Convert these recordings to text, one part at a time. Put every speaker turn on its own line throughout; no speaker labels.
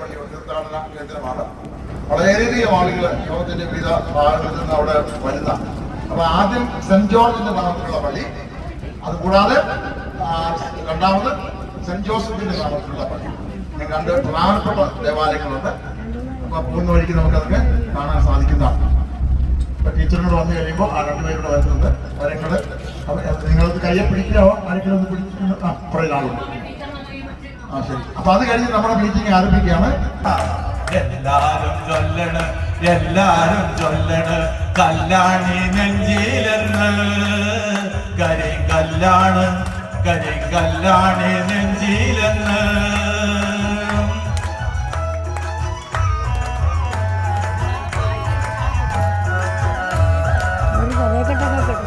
പള്ളി തീർത്ഥാടന കേന്ദ്രമാണ്. വളരെയധികം ആളുകൾ ലോകത്തിന്റെ വിവിധ ഭാഗങ്ങളിൽ നിന്ന് അവിടെ വരുന്ന. അപ്പൊ ആദ്യം സെന്റ് ജോർജിന്റെ നാമത്തിലുള്ള പള്ളി, അതുകൂടാതെ രണ്ടാമത് സെന്റ് ജോസഫിന്റെ നാമത്തിലുള്ള പള്ളി. ഇങ്ങനെ രണ്ട് പ്രധാനപ്പെട്ട ദേവാലയങ്ങളുണ്ട്. അപ്പൊ പോകുന്ന വഴിക്ക് നമുക്കതൊക്കെ കാണാൻ സാധിക്കുന്നതാണ്. അപ്പൊ ടീച്ചറിനോട് വന്നു കഴിയുമ്പോൾ ആ രണ്ടുപേരുടെ വരുന്നുണ്ട്. അവരെക്കൂടെ നിങ്ങൾക്ക് കയ്യെ പിടിക്കാവോ? ആരെങ്കിലും ഒന്ന് പിടിച്ചിട്ടുണ്ട്. കുറേ ആളുണ്ട്. ശരി. അപ്പൊ അത് കഴിഞ്ഞ് നമ്മുടെ മീറ്റിംഗ് ആരംഭിക്കുകയാണ്.
എല്ലാരും ചൊല്ലണ്, എല്ലാരും ചൊല്ലണ്, കല്യാണി നെഞ്ചിലെന്ന് കരിങ്കല്ലാണ്, കരിങ്കല്യാണി നെഞ്ചിലെന്ന്.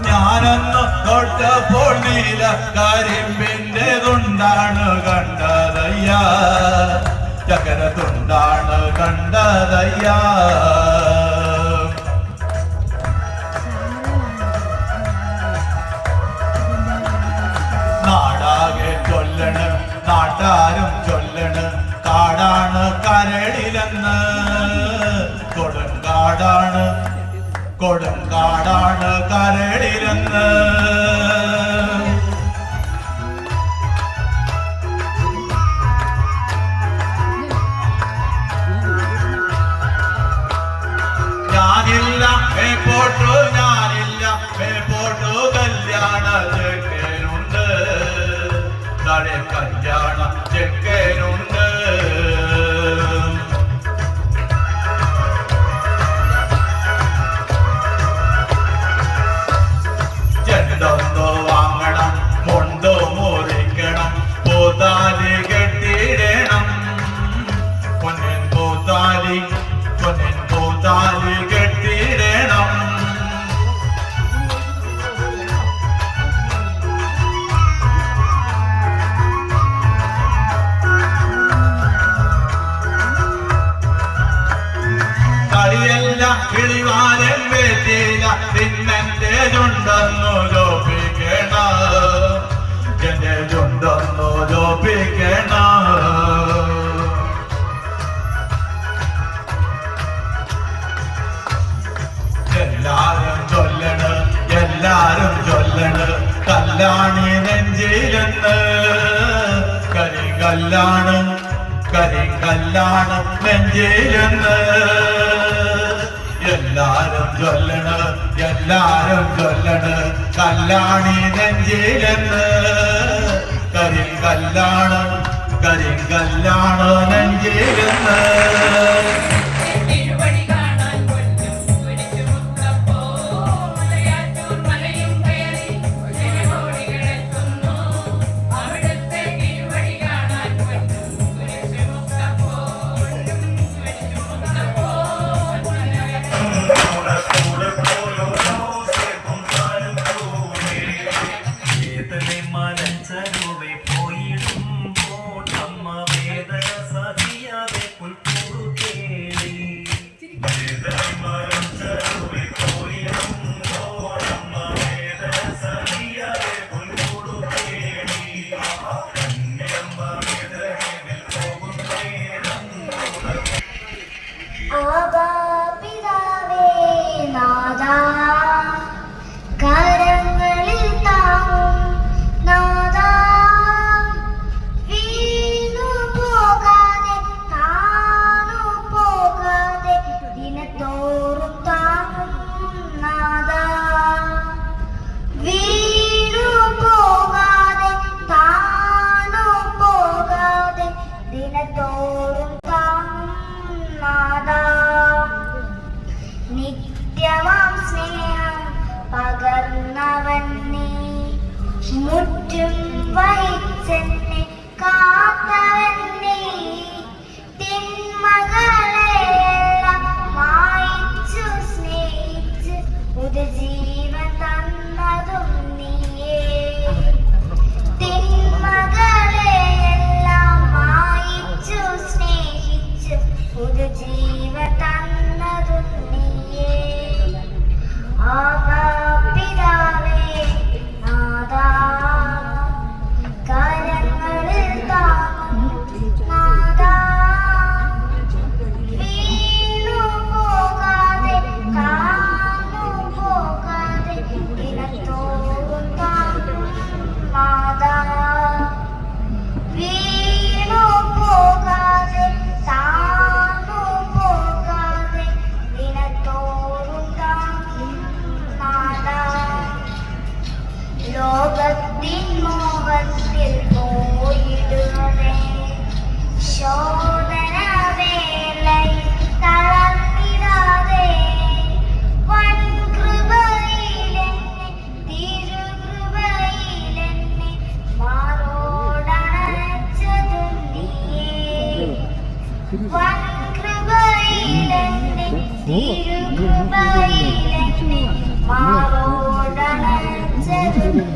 ഞാനൊന്ന് തൊട്ടപ്പോൾ നീല കരിമ്പിൻ്റെതുണ്ടാണ് കണ്ടതയ്യ, ചകരത്തുണ്ടാണ് കണ്ടതയ്യ. നാടാകെ ചൊല്ലണ്, നാട്ടാരും ചൊല്ലണ്, കാടാണ് കരളിലെന്ന്. കൊടുങ്കാടാണ്, കൊടുങ്കാടാണ് കരളിലെന്ന്. ഞാനില്ല മേപ്പോട്ടു, ഞാനില്ല മേപ്പോട്ടു, കല്യാണ ചെക്കനുണ്ട്, തടെ കല്യാണ ചെക്കനുണ്ട്. ചെണ്ടൊന്നു വാങ്ങണം, മുണ്ടു മുറിക്കണം, പൂത്താലി കെട്ടിടണം, പൊന്നിൻ പൂത്താലി, പൊന്നിൻ പൂത്താലി കെട്ടിടണം. കളിയല്ല കിളിവാലൻ വേറ്റിയില, നിന്നെന്റെ ചുണ്ടൊന്നു ലോപിക്കണ, എന്റെ ചുണ്ടൊന്നു ലോപിക്കണ. എല്ലാരും ചൊല്ലണ്, എല്ലാരും ചൊല്ലണ്, കല്യാണി നെഞ്ചിലെന്ന് കരിങ്കല്ലാണ്, കരിങ്കല്ലാണ് നെഞ്ചിലെന്ന്. എല്ലാരും ചൊല്ലണ്, എല്ലാരും ചൊല്ലണ്, കല്യാണി നെഞ്ചിലെന്ന് കരിങ്കല്ലാണ്, കരിങ്കല്ലാണ് നെഞ്ചിലെന്ന്.
നിത്യമാം സ്നേഹം പകർന്നവൻ നീ, മുറ്റും വഹിച്ചെന്നെ കാത്തവൻ നീ. തിന്മകളെയെല്ലാം മായിച്ചു സ്നേഹിച്ച് പുതുജീവൻ തന്നതും നീയേ. തിന്മകളെയെല്ലാം മായിച്ചു സ്നേഹിച്ച് പുതുജീവൻ തന്നതും നീയേ. ആകാ പിതാവേ നാഥാ, കരങ്ങളിൽ താങ്ങും തിന്മോഹത്തിൽ പോയിടുമേ. ശോധന വേളയിൽ തളർന്നിടാതെ വൻ കൃപയിലെന്നെ തിരുകൃപയിലെന്നെ മാറോടണച്ചതും നീയേ. വൻ കൃപയിലെന്നെ തിരുകൃപയിലെന്നെ മാറോടണച്ചതും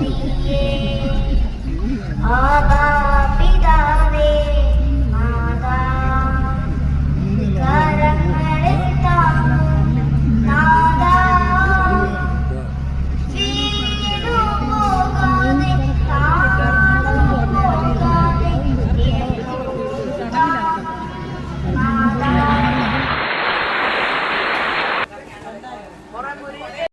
നീയേ. ആബാ